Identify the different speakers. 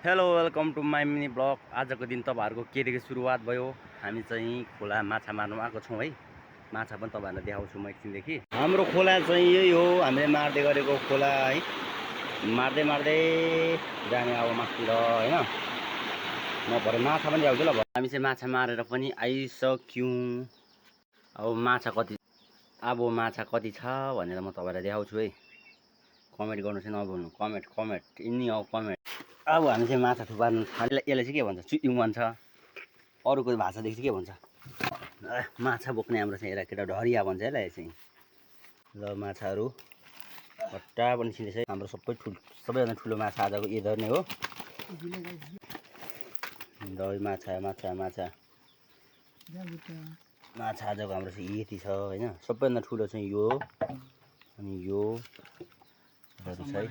Speaker 1: Hello welcome to my mini blog. आजको दिन तपाईँहरूको केदेखि सुरुवात भयो। हामी चाहिँ खोला माछा मार्नु आएको छौँ है। माछा पनि तपाईँहरूलाई देखाउँछु म एकछिनदेखि। हाम्रो खोला चाहिँ यही हो, हामीले मार्दै गरेको खोला है। मार्दै मार्दै जाने अब माथितिर होइन। म भरे माछा पनि ल्याउँछु ल। हामी चाहिँ माछा मारेर पनि आइसक्यौँ। अब माछा कति छ भनेर म तपाईँलाई देखाउँछु है। कमेन्ट गर्नु चाहिँ नभुल्नु। कमेन्ट यिनी हो कमेन्ट। अब हामी चाहिँ माछा थुपार्नु थाल्यो। यसले चाहिँ के भन्छ, चुइङ भन्छ। अरूको भाषादेखि चाहिँ के भन्छ, माछा बोक्ने हाम्रो चाहिँ यसलाई केटा ढरिया भन्छ यसलाई चाहिँ। ल माछाहरू हट्टा पनि छिँदैछ है। हाम्रो सबैभन्दा ठुलो माछा आजको यदर नै हो। दही माछा आजको हाम्रो चाहिँ यति छ होइन। सबैभन्दा ठुलो चाहिँ यो अनि यो छ है।